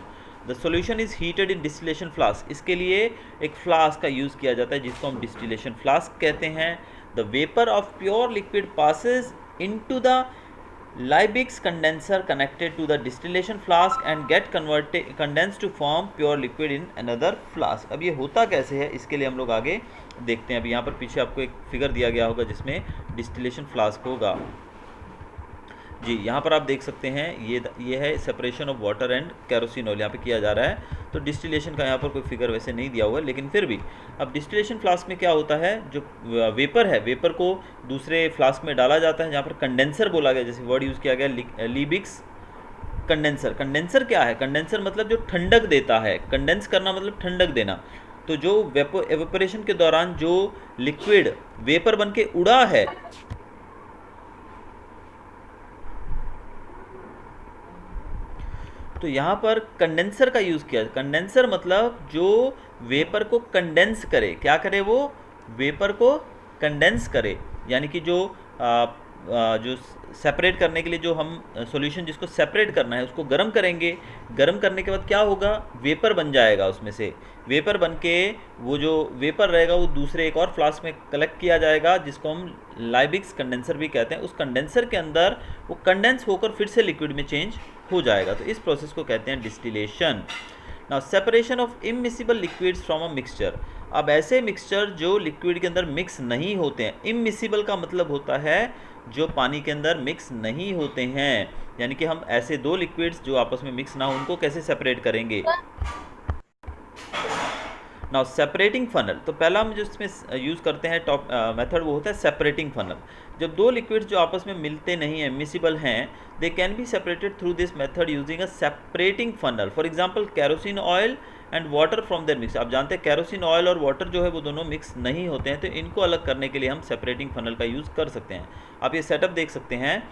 Speaker 1: The solution is heated in distillation flask, इसके लिए एक फ्लास्क का यूज़ किया जाता है जिसको हम डिस्टिलेशन फ्लास्क कहते हैं। The vapour of pure liquid passes into the Liebig's condenser connected to the distillation flask and get condensed to form pure liquid in another flask। अब ये होता कैसे है इसके लिए हम लोग आगे देखते हैं। अभी यहाँ पर पीछे आपको एक फिगर दिया गया होगा जिसमें डिस्टिलेशन फ्लास्क होगा जी। यहाँ पर आप देख सकते हैं ये है separation of water and kerosene oil यहाँ पे किया जा रहा है। तो डिस्टिलेशन का यहाँ पर कोई फिगर वैसे नहीं दिया हुआ है, लेकिन फिर भी अब डिस्टिलेशन फ्लास्क में क्या होता है, जो वेपर है, वेपर को दूसरे फ्लास्क में डाला जाता है जहाँ पर कंडेंसर बोला गया, जैसे वर्ड यूज़ किया गया लीबिग्स कंडेंसर। कंडेंसर क्या है? कंडेंसर मतलब जो ठंडक देता है, कंडेंस करना मतलब ठंडक देना। तो जो एवेपोरेशन के दौरान जो लिक्विड वेपर बन के उड़ा है, तो यहाँ पर कंडेंसर का यूज़ किया। कंडेंसर मतलब जो वेपर को कंडेंस करे, क्या करे वो? वेपर को कंडेंस करे, यानी कि जो सेपरेट करने के लिए जो हम सॉल्यूशन जिसको सेपरेट करना है उसको गर्म करेंगे। गर्म करने के बाद क्या होगा? वेपर बन जाएगा, उसमें से वेपर बन के वो जो वेपर रहेगा वो दूसरे एक और फ्लास्क में कलेक्ट किया जाएगा जिसको हम लाइबिग्स कंडेंसर भी कहते हैं। उस कंडेंसर के अंदर वो कंडेंस होकर फिर से लिक्विड में चेंज हो जाएगा। तो इस प्रोसेस को कहते हैं distillation. Now separation of immiscible liquids from a mixture. अब ऐसे मिक्सचर जो लिक्विड के अंदर मिक्स नहीं होते हैं, इमिसिबल का मतलब होता है जो पानी के अंदर मिक्स नहीं होते हैं, यानी कि हम ऐसे दो लिक्विड्स जो आपस में मिक्स ना हो उनको कैसे सेपरेट करेंगे। नाउ सेपरेटिंग फनल, तो पहला हम जो इसमें यूज़ करते हैं टॉप मेथड वो होता है सेपरेटिंग फनल। जब दो लिक्विड्स जो आपस में मिलते नहीं हैं, मिसिबल हैं, they can be separated through this method using a separating funnel. For example kerosene oil and water from their mix. आप जानते हैं केरोसिन ऑयल और वाटर जो है वो दोनों मिक्स नहीं होते हैं, तो इनको अलग करने के लिए हम सेपरेटिंग फनल का यूज़ कर सकते हैं। आप ये सेटअप देख सकते हैं।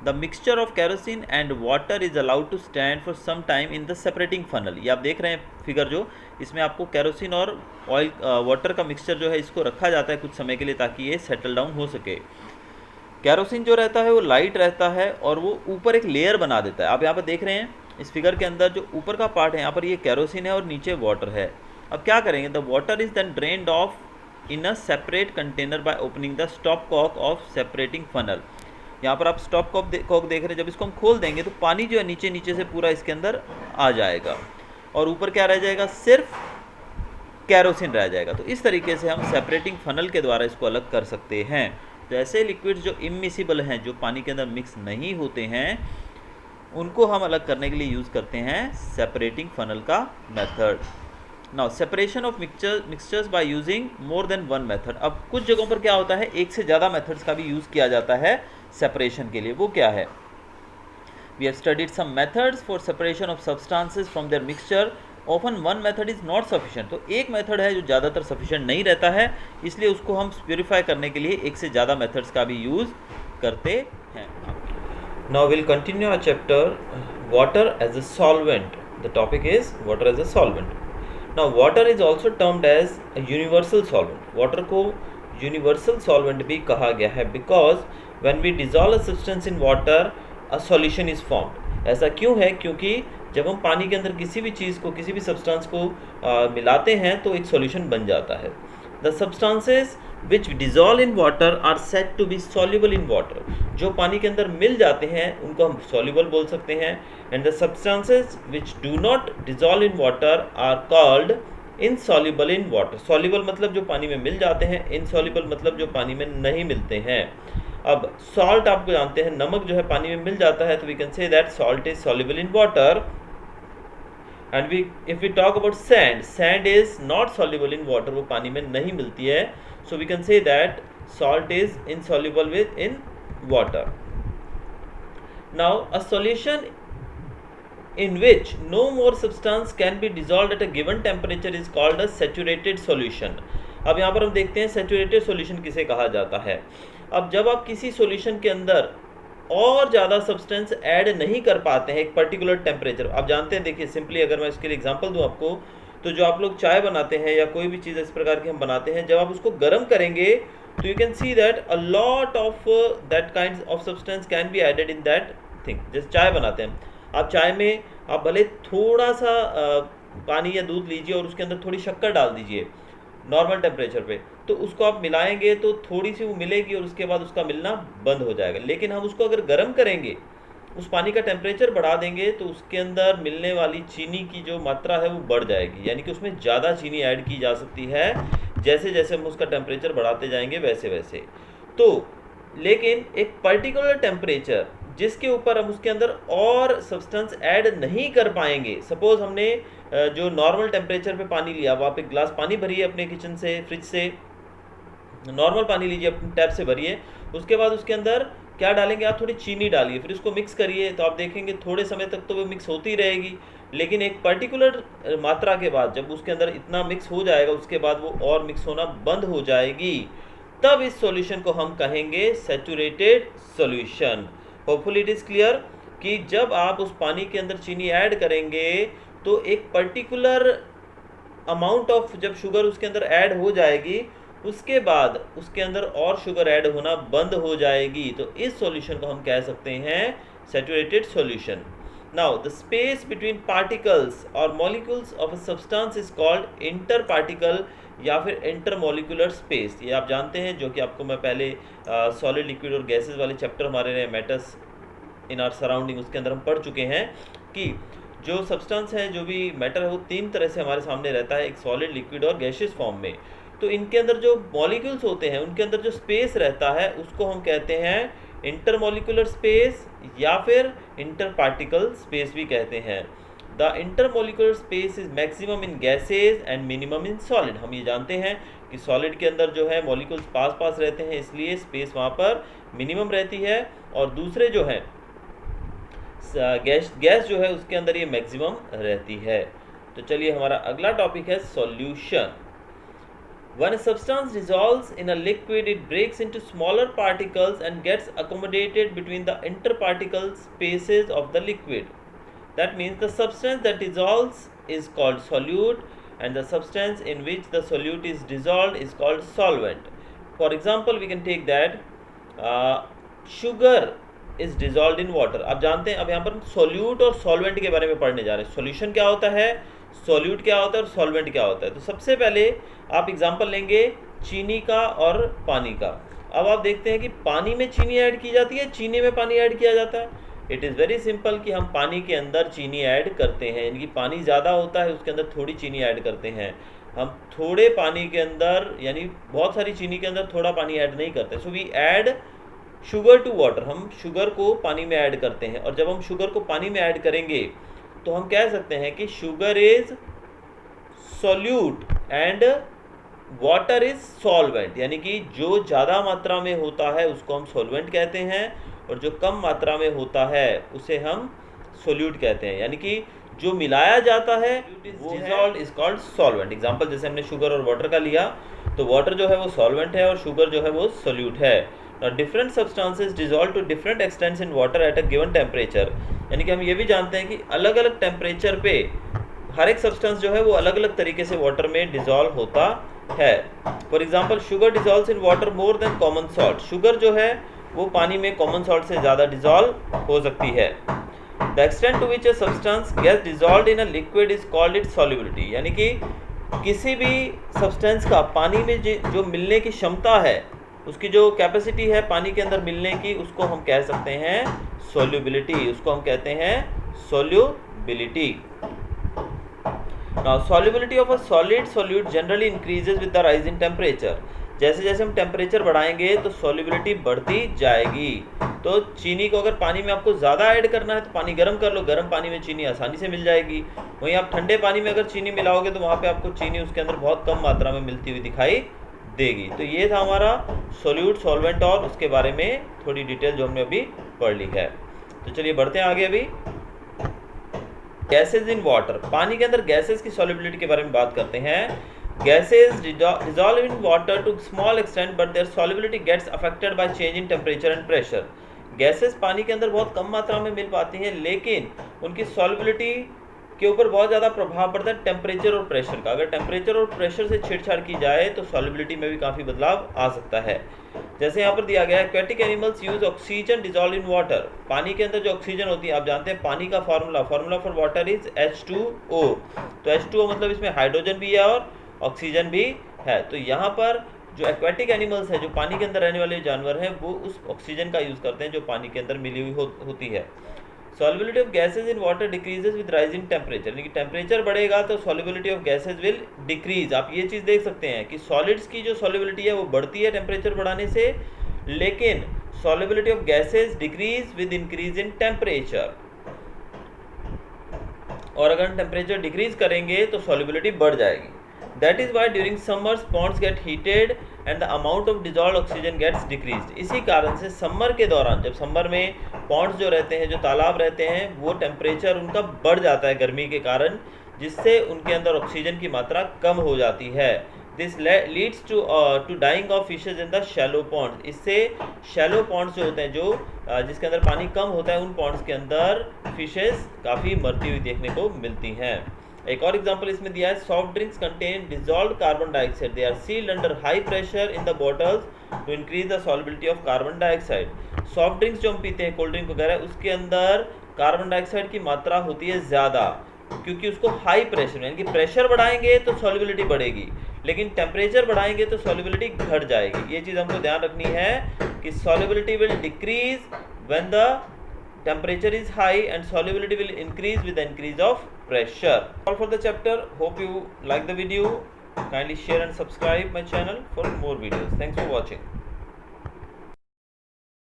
Speaker 1: The mixture of kerosene and water is allowed to stand for some time in the separating funnel. ये आप देख रहे हैं फिगर, जो इसमें आपको केरोसिन और ऑयल वाटर का मिक्सचर जो है इसको रखा जाता है कुछ समय के लिए ताकि ये सेटल डाउन हो सके। केरोसिन जो रहता है वो लाइट रहता है और वो ऊपर एक लेयर बना देता है। आप यहाँ पर देख रहे हैं इस फिगर के अंदर जो ऊपर का पार्ट है यहाँ पर ये केरोसिन है और नीचे वाटर है। अब क्या करेंगे? The water is then drained off in a separate container by opening the stopcock of separating funnel. यहाँ पर आप स्टॉप कॉक देख रहे हैं, जब इसको हम खोल देंगे तो पानी जो है नीचे नीचे से पूरा इसके अंदर आ जाएगा और ऊपर क्या रह जाएगा? सिर्फ केरोसिन रह जाएगा। तो इस तरीके से हम सेपरेटिंग फनल के द्वारा इसको अलग कर सकते हैं। तो ऐसे लिक्विड्स जो इमिसिबल हैं, जो पानी के अंदर मिक्स नहीं होते हैं, उनको हम अलग करने के लिए यूज़ करते हैं सेपरेटिंग फनल का method. Now separation of mixtures by using more than one method. अब कुछ जगहों पर क्या होता है, एक से ज़्यादा मेथड्स का भी यूज़ किया जाता है सेपरेशन के लिए। वो क्या है? We have studied some methods for separation of substances from their mixture. Often one method is not sufficient. तो एक मेथड है जो ज़्यादातर सफिशिएंट नहीं रहता है, इसलिए उसको हम प्योरीफाई करने के लिए एक से ज़्यादा मेथड्स का भी यूज़ करते हैं। Now will continue our chapter water as a solvent. The topic is water as a solvent. Now water is also termed as a universal solvent. Water को यूनिवर्सल सॉल्वेंट भी कहा गया है because when we dissolve a substance in water a solution is formed. ऐसा क्यों है? क्योंकि जब हम पानी के अंदर किसी भी चीज़ को, किसी भी सब्सटेंस को मिलाते हैं तो एक सॉल्यूशन बन जाता है। The substances which dissolve in water are said to be soluble in water. जो पानी के अंदर मिल जाते हैं उनको हम सॉल्युबल बोल सकते हैं। And the substances which do not dissolve in water are called insoluble in water. Soluble मतलब जो पानी में मिल जाते हैं, इनसॉल्युबल मतलब जो पानी में नहीं मिलते हैं। अब सॉल्ट आपको जानते हैं, नमक जो है पानी में मिल जाता है, तो we can say that salt is soluble in water. And if we talk about sand is not soluble in water, वो पानी में नहीं मिलती है, so we can say that salt is insoluble in water. Now a solution in which no more substance can be dissolved at a given temperature is called a saturated solution. अब यहाँ पर हम देखते हैं saturated solution किसे कहा जाता है। अब जब आप किसी solution के अंदर और ज़्यादा सब्सटेंस ऐड नहीं कर पाते हैं एक पर्टिकुलर टेम्परेचर, आप जानते हैं, देखिए सिंपली अगर मैं इसके लिए एग्जांपल दूं आपको, तो जो आप लोग चाय बनाते हैं या कोई भी चीज़ इस प्रकार की हम बनाते हैं, जब आप उसको गर्म करेंगे तो you can see that a lot of that kind of substance can be added in that thing. जैसे चाय बनाते हैं, आप चाय में आप भले थोड़ा सा पानी या दूध लीजिए और उसके अंदर थोड़ी शक्कर डाल दीजिए नॉर्मल टेम्परेचर पे, तो उसको आप मिलाएंगे तो थोड़ी सी वो मिलेगी और उसके बाद उसका मिलना बंद हो जाएगा। लेकिन हम उसको अगर गर्म करेंगे, उस पानी का टेम्परेचर बढ़ा देंगे, तो उसके अंदर मिलने वाली चीनी की जो मात्रा है वो बढ़ जाएगी, यानी कि उसमें ज़्यादा चीनी ऐड की जा सकती है जैसे जैसे हम उसका टेम्परेचर बढ़ाते जाएंगे वैसे वैसे। तो लेकिन एक पर्टिकुलर टेम्परेचर जिसके ऊपर हम उसके अंदर और सब्सटेंस ऐड नहीं कर पाएंगे, सपोज हमने जो नॉर्मल टेम्परेचर पे पानी लिया, आप एक गिलास पानी भरिए अपने किचन से, फ्रिज से नॉर्मल पानी लीजिए, अपने टैप से भरिए, उसके बाद उसके अंदर क्या डालेंगे आप, थोड़ी चीनी डालिए, फिर उसको मिक्स करिए, तो आप देखेंगे थोड़े समय तक तो वो मिक्स होती रहेगी, लेकिन एक पर्टिकुलर मात्रा के बाद जब उसके अंदर इतना मिक्स हो जाएगा उसके बाद वो और मिक्स होना बंद हो जाएगी, तब इस सॉल्यूशन को हम कहेंगे saturated solution. Hopefully it is clear कि जब आप उस पानी के अंदर चीनी ऐड करेंगे तो एक पर्टिकुलर अमाउंट ऑफ जब शुगर उसके अंदर ऐड हो जाएगी उसके बाद उसके अंदर और शुगर ऐड होना बंद हो जाएगी, तो इस सॉल्यूशन को हम कह सकते हैं saturated solution. Now the space between particles और molecules of a substance is called inter particle या फिर इंटरमोलिकुलर स्पेस। ये आप जानते हैं, जो कि आपको मैं पहले सॉलिड लिक्विड और गैसेस वाले चैप्टर हमारे रहे मैटर्स इन आवर सराउंडिंग, उसके अंदर हम पढ़ चुके हैं कि जो सब्सटेंस है, जो भी मैटर है, वो तीन तरह से हमारे सामने रहता है, एक सॉलिड, लिक्विड और गैसियस फॉर्म में। तो इनके अंदर जो मॉलिक्यूल्स होते हैं उनके अंदर जो स्पेस रहता है उसको हम कहते हैं इंटरमोलिकुलर स्पेस या फिर इंटर पार्टिकल स्पेस भी कहते हैं। The intermolecular space is maximum in gases and minimum in solid. हम ये जानते हैं कि सॉलिड के अंदर जो है मॉलिक्यूल्स पास पास रहते हैं, इसलिए स्पेस वहाँ पर मिनिमम रहती है, और दूसरे जो है गैस जो है उसके अंदर ये मैक्सिमम रहती है। तो चलिए हमारा अगला टॉपिक है solution. When a substance dissolves in a liquid, it breaks into smaller particles and gets accommodated between the interparticle spaces of the liquid. That means the substance that dissolves is called solute and the substance in which the solute is dissolved is called solvent. For example, we can take that sugar is dissolved in water. आप जानते हैं, अब यहाँ पर solute और solvent के बारे में पढ़ने जा रहे हैं। Solution क्या होता है, सॉल्यूट क्या होता है और सॉल्वेंट क्या होता है। तो सबसे पहले आप एग्जांपल लेंगे चीनी का और पानी का। अब आप देखते हैं कि पानी में चीनी ऐड की जाती है, चीनी में पानी ऐड किया जाता है। इट इज़ वेरी सिंपल कि हम पानी के अंदर चीनी ऐड करते हैं, यानी कि पानी ज़्यादा होता है उसके अंदर थोड़ी चीनी ऐड करते हैं। हम थोड़े पानी के अंदर, यानी बहुत सारी चीनी के अंदर थोड़ा पानी ऐड नहीं करते। So we add sugar to water, हम शुगर को पानी में ऐड करते हैं, और जब हम शुगर को पानी में ऐड करेंगे तो हम कह सकते हैं कि sugar is solute and water is solvent, यानी कि जो ज़्यादा मात्रा में होता है उसको हम सॉल्वेंट कहते हैं और जो कम मात्रा में होता है उसे हम सॉल्यूट कहते हैं, यानी कि जो मिलाया जाता है वो dissolved is called solvent. Example जैसे हमने शुगर और वाटर का लिया, तो वाटर जो है वो सॉल्वेंट है और शुगर जो है वो सॉल्यूट है। Different substances dissolve to different extents in water at a given temperature, यानी कि हम ये भी जानते हैं कि अलग अलग टेम्परेचर पे हर एक सब्सटेंस जो है वो अलग अलग तरीके से वाटर में डिसॉल्व होता है। For example sugar dissolves in water more than common salt, sugar जो है वो पानी में कॉमन सॉल्ट से ज़्यादा डिसॉल्व हो सकती है। The extent to which a substance gets dissolved in a liquid is called its solubility, यानी कि किसी भी सब्सटेंस का पानी में जो मिलने की क्षमता है, उसकी जो कैपेसिटी है पानी के अंदर मिलने की, उसको हम कह सकते हैं सोल्यूबिलिटी, उसको हम कहते हैं solubility. Now solubility of a solid solute generally increases with the rise in temperature, जैसे जैसे हम टेम्परेचर बढ़ाएंगे तो सोल्यूबिलिटी बढ़ती जाएगी। तो चीनी को अगर पानी में आपको ज़्यादा ऐड करना है तो पानी गर्म कर लो, गर्म पानी में चीनी आसानी से मिल जाएगी। वहीं आप ठंडे पानी में अगर चीनी मिलाओगे तो वहाँ पे आपको चीनी उसके अंदर बहुत कम मात्रा में मिलती हुई दिखाई देगी। तो ये था हमारा सोल्यूट, सॉल्वेंट और उसके बारे में थोड़ी डिटेल जो हमने अभी पढ़ ली है। तो चलिए बढ़ते हैं आगे। अभी गैसेज इन वाटर, पानी के अंदर गैसेज की सॉल्युबिलिटी के बारे में बात करते हैं। Gases dissolve in water to small extent but their solubility gets affected by change in temperature and pressure. Gases पानी के अंदर बहुत कम मात्रा में मिल पाती हैं, लेकिन उनकी सॉल्युबिलिटी के ऊपर बहुत ज़्यादा प्रभाव पड़ता है टेम्परेचर और प्रेशर का। अगर टेम्परेचर और प्रेशर से छेड़छाड़ की जाए तो सॉल्युबिलिटी में भी काफ़ी बदलाव आ सकता है। जैसे यहाँ पर दिया गया है, aquatic animals use oxygen dissolve in water. पानी के अंदर जो ऑक्सीजन होती है, आप जानते हैं पानी का formula for water is H2O। तो H2O मतलब इसमें हाइड्रोजन भी है और ऑक्सीजन भी है। तो यहाँ पर जो एक्वेटिक एनिमल्स है, जो पानी के अंदर रहने वाले जानवर हैं, वो उस ऑक्सीजन का यूज़ करते हैं जो पानी के अंदर मिली हुई होती है। Solubility of gases in water decreases with rising temperature, यानी कि टेम्परेचर बढ़ेगा तो solubility of gases will decrease. आप ये चीज़ देख सकते हैं कि सॉलिड्स की जो सॉल्युबिलिटी है वो बढ़ती है टेम्परेचर बढ़ाने से, लेकिन solubility of gases decrease with increase in temperature. और अगर टेम्परेचर डिक्रीज करेंगे तो सॉल्युबिलिटी बढ़ जाएगी। That is why during summers ponds get heated and the amount of dissolved oxygen gets decreased। इसी कारण से समर के दौरान, जब समर में पॉन्ड्स जो रहते हैं, जो तालाब रहते हैं, वो टेम्परेचर उनका बढ़ जाता है गर्मी के कारण, जिससे उनके अंदर ऑक्सीजन की मात्रा कम हो जाती है। This leads to dying of fishes in the shallow ponds. इससे शैलो पॉन्ड्स जो होते हैं, जो जिसके अंदर पानी कम होता है, उन पॉन्ड्स के अंदर फिशेज काफ़ी मरती हुई देखने को मिलती हैं। एक और एग्जांपल इसमें दिया है, soft drinks contain dissolved carbon dioxide, they are sealed under high pressure in the bottles to increase the solubility of carbon dioxide. Soft drinks जो हम पीते हैं, कोल्ड ड्रिंक वगैरह, उसके अंदर कार्बन डाइऑक्साइड की मात्रा होती है ज़्यादा, क्योंकि उसको हाई प्रेशर, यानी कि प्रेशर बढ़ाएंगे तो सॉल्युबिलिटी बढ़ेगी, लेकिन टेम्परेचर बढ़ाएंगे तो सॉल्युबिलिटी घट जाएगी। ये चीज़ हमको ध्यान रखनी है कि solubility will decrease when the temperature is high and solubility will increase with the increase of pressure. All for the chapter. Hope you like the video. Kindly share and subscribe my channel for more videos. Thanks for watching.